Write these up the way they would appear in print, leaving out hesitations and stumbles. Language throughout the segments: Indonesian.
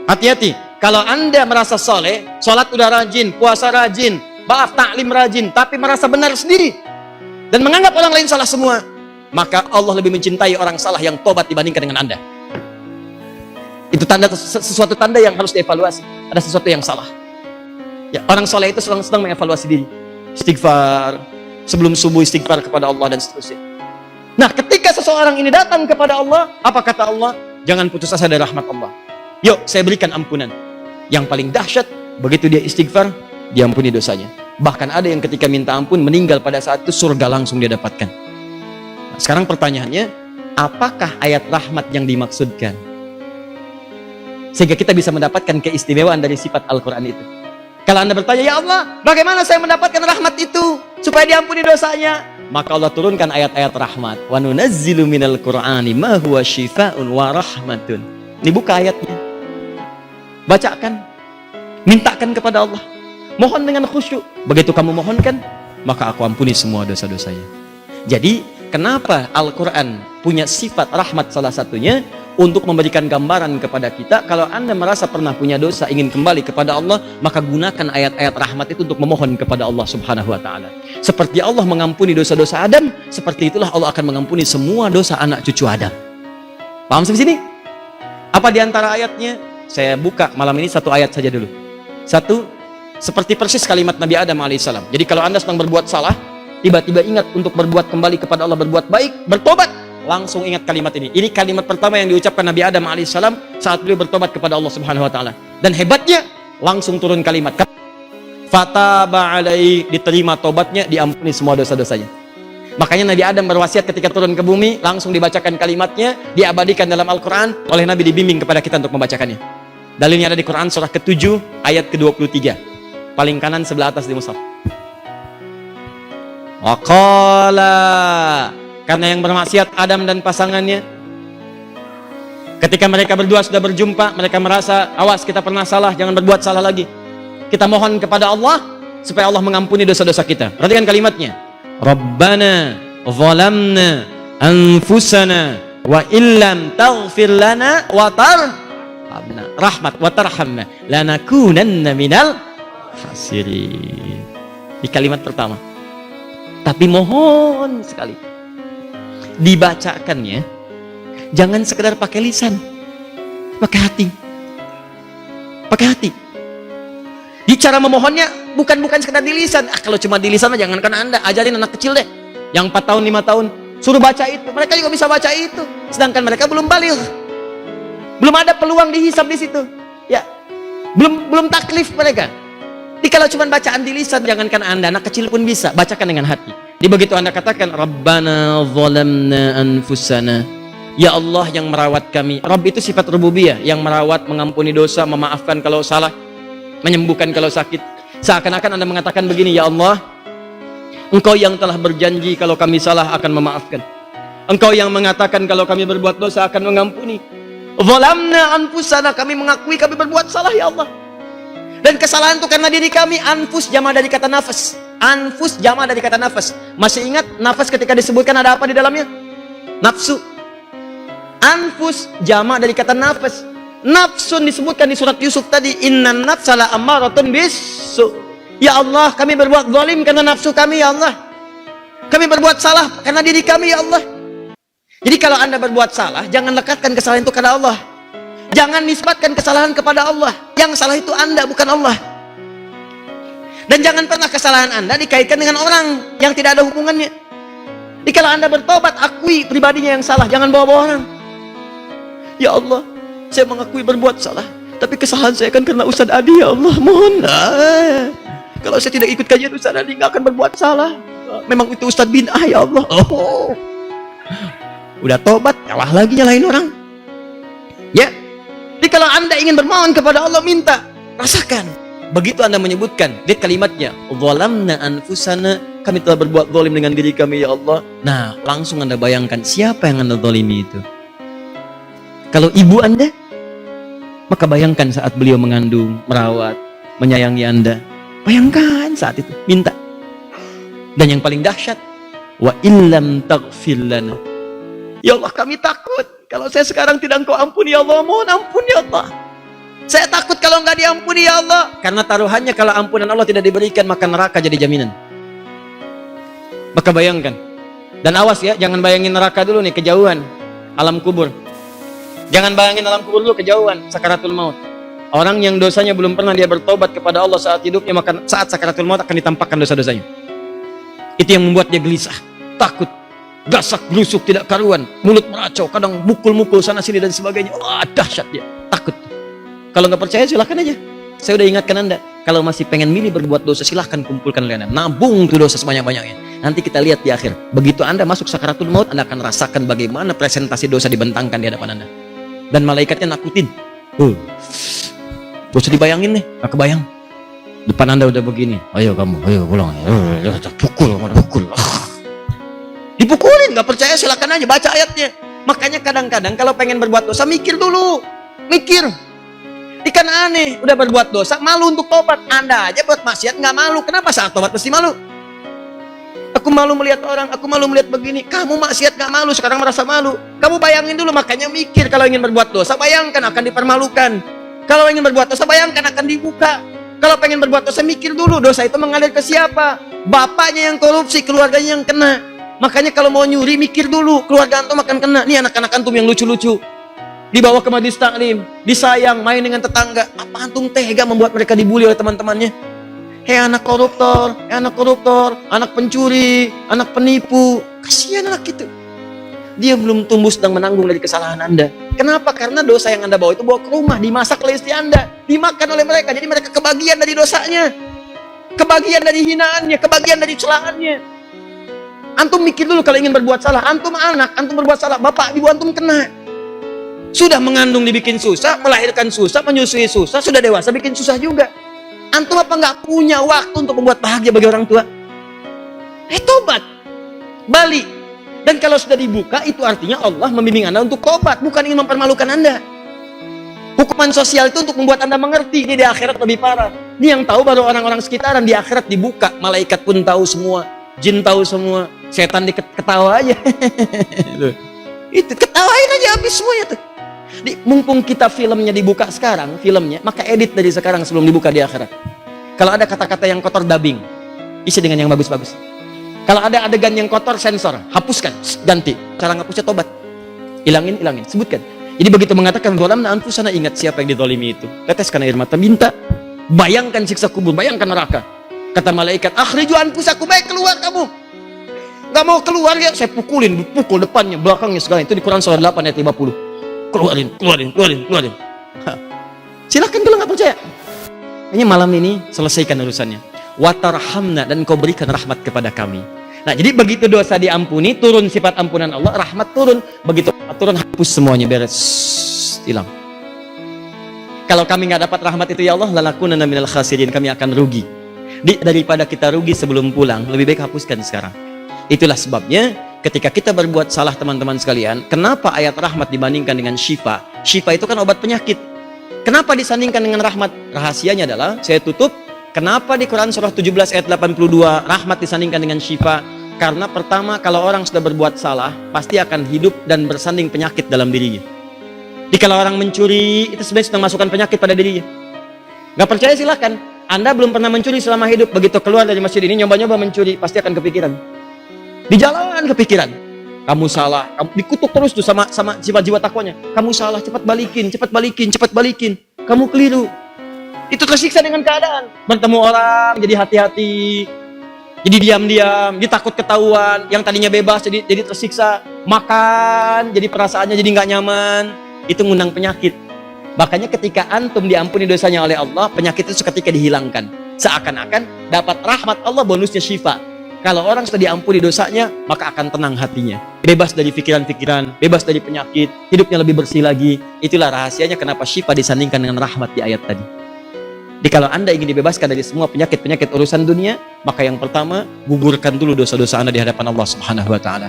Hati-hati. Kalau Anda merasa soleh, sholat udah rajin, puasa rajin, taklim rajin, tapi merasa benar sendiri dan menganggap orang lain salah semua, maka Allah lebih mencintai orang salah yang tobat dibandingkan dengan Anda. Itu sesuatu tanda yang harus dievaluasi. Ada sesuatu yang salah. Ya, orang soleh itu sedang mengevaluasi diri. Istighfar, sebelum subuh istighfar kepada Allah dan seterusnya. Nah, ketika seseorang ini datang kepada Allah, apa kata Allah? Jangan putus asa dari rahmat Allah. Yuk, saya berikan ampunan. Yang paling dahsyat, begitu dia istighfar, diampuni dosanya. Bahkan ada yang ketika minta ampun meninggal pada saat itu, surga langsung dia dapatkan. Nah, sekarang pertanyaannya, apakah ayat rahmat yang dimaksudkan? Sehingga kita bisa mendapatkan keistimewaan dari sifat Al-Quran itu. Kalau Anda bertanya, ya Allah, bagaimana saya mendapatkan rahmat itu supaya diampuni dosanya? Maka Allah turunkan ayat-ayat rahmat. Wa nunazzilu minal Qur'ani ma huwa syifaa'un wa rahmatun. Ini buka ayatnya. Bacakan. Mintakan kepada Allah. Mohon dengan khusyuk. Begitu kamu mohonkan, maka aku ampuni semua dosa-dosanya. Jadi, kenapa Al-Quran punya sifat rahmat salah satunya? Untuk memberikan gambaran kepada kita, kalau Anda merasa pernah punya dosa, ingin kembali kepada Allah, maka gunakan ayat-ayat rahmat itu untuk memohon kepada Allah Subhanahu wa Ta'ala. Seperti Allah mengampuni dosa-dosa Adam, seperti itulah Allah akan mengampuni semua dosa anak cucu Adam. Paham sampai sini? Apa di antara ayatnya? Saya buka malam ini satu ayat saja dulu. Satu, seperti persis kalimat Nabi Adam alaihissalam. Jadi kalau Anda sedang berbuat salah, tiba-tiba ingat untuk berbuat kembali kepada Allah, berbuat baik, bertobat, langsung ingat kalimat ini. Ini kalimat pertama yang diucapkan Nabi Adam alaihissalam saat beliau bertobat kepada Allah Subhanahu wa Ta'ala. Dan hebatnya, langsung turun kalimat fataba alaihi, diterima tobatnya, diampuni semua dosa-dosanya. Makanya Nabi Adam berwasiat ketika turun ke bumi, langsung dibacakan kalimatnya, diabadikan dalam Al-Quran, oleh Nabi dibimbing kepada kita untuk membacakannya. Dalilnya ada di Quran surah ke-7 ayat ke-23, paling kanan sebelah atas di mushaf. Waqala, karena yang bermaksiat Adam dan pasangannya, ketika mereka berdua sudah berjumpa, mereka merasa, awas kita pernah salah, jangan berbuat salah lagi. Kita mohon kepada Allah supaya Allah mengampuni dosa-dosa kita. Perhatikan kalimatnya. Rabbana zalamna anfusana wa illam taghfir lana wa tarhamna rahmat wa tarhamna lanakunanna minal khasirin. Di kalimat pertama. Tapi mohon sekali dibacakannya jangan sekedar pakai lisan, pakai hati. Pakai hati. Di cara memohonnya bukan sekedar di lisan. Kalau cuma di lisan jangankan Anda, ajarin anak kecil deh yang 4 tahun 5 tahun, suruh baca itu, mereka juga bisa baca itu, sedangkan mereka belum baligh, belum ada peluang dihisab di situ, ya, belum taklif mereka. Jadi kalau cuma bacaan di lisan, jangankan Anda, anak kecil pun bisa bacakan dengan hati. Di begitu Anda katakan Rabbana zalamna anfusana, ya Allah yang merawat kami. Rabb itu sifat rububiyah, yang merawat, mengampuni dosa, memaafkan kalau salah, menyembuhkan kalau sakit. Seakan-akan Anda mengatakan begini, ya Allah, Engkau yang telah berjanji kalau kami salah akan memaafkan. Engkau yang mengatakan kalau kami berbuat dosa akan mengampuni. Zalamna anfusana, kami mengakui kami berbuat salah ya Allah. Dan kesalahan itu karena diri kami. Anfus jama dari kata nafas. Anfus jama dari kata nafas. Masih ingat nafas ketika disebutkan ada apa di dalamnya? Nafsu. Anfus jama dari kata nafas. Nafsun disebutkan di surat Yusuf tadi, innan nafsala ammaratun bisu. Ya Allah, kami berbuat zalim karena nafsu kami ya Allah. Kami berbuat salah karena diri kami ya Allah. Jadi kalau Anda berbuat salah, jangan lekatkan kesalahan itu kepada Allah. Jangan nisbatkan kesalahan kepada Allah. Yang salah itu Anda, bukan Allah. Dan jangan pernah kesalahan Anda dikaitkan dengan orang yang tidak ada hubungannya. Jadi kalau Anda bertobat, akui pribadinya yang salah, jangan bawa-bawa orang. Ya Allah, saya mengakui berbuat salah, tapi kesalahan saya kan karena Ustaz Adi ya Allah, mohon. Kalau saya tidak ikut kajian Ustaz Adi, nggak akan berbuat salah. Memang itu Ustaz bin ya Allah. Oh, udah tobat, kalah lagi nyalahin orang. Ya, jadi kalau Anda ingin bermohon kepada Allah, minta, rasakan. Begitu Anda menyebutkan, lihat kalimatnya, zalamna anfusana, kami telah berbuat zalim dengan diri kami ya Allah. Nah, langsung Anda bayangkan siapa yang Anda zalimi itu. Kalau ibu Anda, maka bayangkan saat beliau mengandung, merawat, menyayangi Anda. Bayangkan saat itu, minta. Dan yang paling dahsyat, wa illam taghfir lana. Ya Allah, kami takut kalau saya sekarang tidak Engkau ampuni ya Allah, mohon ampun ya Allah. Saya takut kalau nggak diampuni ya Allah. Karena taruhannya kalau ampunan Allah tidak diberikan, maka neraka jadi jaminan. Maka bayangkan. Dan awas ya, jangan bayangin neraka dulu nih, kejauhan. Alam kubur. Jangan bayangin alam kubur dulu, kejauhan. Sakaratul maut. Orang yang dosanya belum pernah dia bertobat kepada Allah saat hidupnya, maka saat sakaratul maut akan ditampakkan dosa-dosanya. Itu yang membuat dia gelisah, takut, gasak gerusuk tidak karuan, mulut meracau, kadang mukul-mukul sana sini dan sebagainya. Dahsyat dia, takut. Kalau nggak percaya silahkan aja. Saya udah ingatkan Anda, kalau masih pengen milih berbuat dosa, silahkan kumpulkan Anda, nabung tuh dosa sebanyak-banyaknya. Nanti kita lihat di akhir, begitu Anda masuk sakaratul maut, Anda akan rasakan bagaimana presentasi dosa dibentangkan di hadapan Anda. Dan malaikatnya nakutin. Gak usah dibayangin nih, gak kebayang. Depan Anda udah begini, ayo kamu, ayo pulang, pukul. Dipukulin, gak percaya silakan aja, baca ayatnya. Makanya kadang-kadang kalau pengen berbuat dosa, mikir dulu, mikir. Ikan aneh, udah berbuat dosa, malu untuk tobat. Anda aja buat maksiat gak malu, kenapa saat tobat mesti malu? Aku malu melihat orang, aku malu melihat begini. Kamu maksiat gak malu, sekarang merasa malu. Kamu bayangin dulu, makanya mikir. Kalau ingin berbuat dosa, bayangkan akan dipermalukan. Kalau ingin berbuat dosa, bayangkan akan dibuka. Kalau pengen berbuat dosa, mikir dulu. Dosa itu mengalir ke siapa? Bapaknya yang korupsi, keluarganya yang kena. Makanya kalau mau nyuri, mikir dulu. Keluarga antum akan kena. Nih anak-anak antum yang lucu-lucu, dibawa ke majelis taklim, disayang, main dengan tetangga. Apa antum tega membuat mereka dibully oleh teman-temannya? Hei anak koruptor, anak pencuri, anak penipu. Kasihan anak itu. Dia belum tumbuh sedang menanggung dari kesalahan Anda. Kenapa? Karena dosa yang Anda bawa itu bawa ke rumah, dimasak oleh istri Anda, dimakan oleh mereka. Jadi mereka kebagian dari dosanya, kebagian dari hinaannya, kebagian dari celahannya. Antum mikir dulu kalau ingin berbuat salah. Antum anak, antum berbuat salah, bapak ibu antum kena. Sudah mengandung dibikin susah, melahirkan susah, menyusui susah, sudah dewasa bikin susah juga. Antum apa nggak punya waktu untuk membuat bahagia bagi orang tua? Tobat, balik. Dan kalau sudah dibuka, itu artinya Allah membimbing Anda untuk tobat, bukan ingin mempermalukan Anda. Hukuman sosial itu untuk membuat Anda mengerti. Ini di akhirat lebih parah. Ini yang tahu baru orang-orang sekitaran. Di akhirat dibuka, malaikat pun tahu semua, jin tahu semua, setan diketawa aja. Itu ketawain aja habis semuanya tuh. Mumpung kita filmnya dibuka sekarang, filmnya, maka edit dari sekarang sebelum dibuka di akhirat. Kalau ada kata-kata yang kotor, dubbing, isi dengan yang bagus-bagus. Kalau ada adegan yang kotor, sensor, hapuskan, ganti. Cara ngapusnya tobat, ilangin, sebutkan. Jadi begitu mengatakan dolamna anfusana, ingat siapa yang dizalimi itu. Teteskan air mata, minta. Bayangkan siksa kubur, bayangkan neraka. Kata malaikat, akhriju anfusakum, baik keluar kamu. Gak mau keluar ya, saya pukul depannya, belakangnya segala. Itu di Quran surah 8 ayat 50. Keluarin. Silakan kalau nggak percaya. Hanya malam ini selesaikan urusannya. Watarhamna, dan kau berikan rahmat kepada kami. Nah, jadi begitu dosa diampuni, turun sifat ampunan Allah, rahmat turun. Begitu turun, hapus semuanya, beres, hilang. Kalau kami nggak dapat rahmat itu ya Allah, lalakunanna minal khasirin, kami akan rugi. Daripada kita rugi sebelum pulang, lebih baik hapuskan sekarang. Itulah sebabnya ketika kita berbuat salah, teman-teman sekalian, kenapa ayat rahmat dibandingkan dengan syifa? Syifa itu kan obat penyakit. Kenapa disandingkan dengan rahmat? Rahasianya adalah, saya tutup, kenapa di Quran surah 17 ayat 82 rahmat disandingkan dengan syifa? Karena pertama, kalau orang sudah berbuat salah, pasti akan hidup dan bersanding penyakit dalam dirinya. Jadi kalau orang mencuri, itu sebenarnya sedang masukkan penyakit pada dirinya. Gak percaya silahkan. Anda belum pernah mencuri selama hidup, begitu keluar dari masjid ini, nyoba-nyoba mencuri, pasti akan kepikiran. Di jalan kepikiran, kamu salah, kamu dikutuk terus tuh sama jiwa-jiwa takwanya. Kamu salah, cepat balikin. Kamu keliru. Itu tersiksa dengan keadaan. Bertemu orang, jadi hati-hati, jadi diam-diam, dia takut ketahuan. Yang tadinya bebas jadi tersiksa. Makan, jadi perasaannya jadi nggak nyaman. Itu ngundang penyakit. Makanya ketika antum diampuni dosanya oleh Allah, penyakit itu seketika dihilangkan. Seakan-akan dapat rahmat Allah, bonusnya syifa. Kalau orang sudah diampuni dosanya, maka akan tenang hatinya. Bebas dari pikiran-pikiran, bebas dari penyakit, hidupnya lebih bersih lagi. Itulah rahasianya kenapa syifa disandingkan dengan rahmat di ayat tadi. Jadi kalau Anda ingin dibebaskan dari semua penyakit-penyakit urusan dunia, maka yang pertama, gugurkan dulu dosa-dosa Anda di hadapan Allah Subhanahu wa Ta'ala.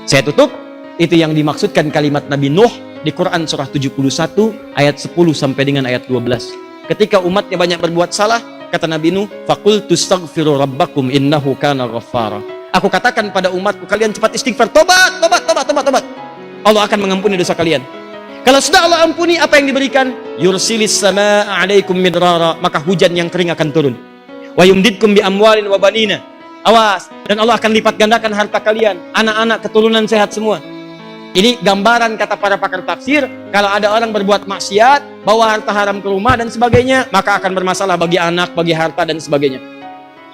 Saya tutup, itu yang dimaksudkan kalimat Nabi Nuh di Quran surah 71 ayat 10 sampai dengan ayat 12. Ketika umatnya banyak berbuat salah, kata Nabi Nuh, faqultu astaghfiru rabbakum innahu kana ghaffara. Aku katakan pada umatku, kalian cepat istighfar, tobat. Allah akan mengampuni dosa kalian. Kalau sudah Allah ampuni, apa yang diberikan? Yursilis samaa 'alaikum midrara, maka hujan yang kering akan turun. Wa yumdidkum bi amwalin wa banina. Awas, dan Allah akan lipat gandakan harta kalian, anak-anak, keturunan sehat semua. Ini gambaran kata para pakar tafsir, kalau ada orang berbuat maksiat, bawa harta haram ke rumah dan sebagainya, maka akan bermasalah bagi anak, bagi harta dan sebagainya,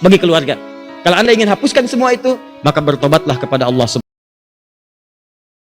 bagi keluarga. Kalau Anda ingin hapuskan semua itu, maka bertobatlah kepada Allah.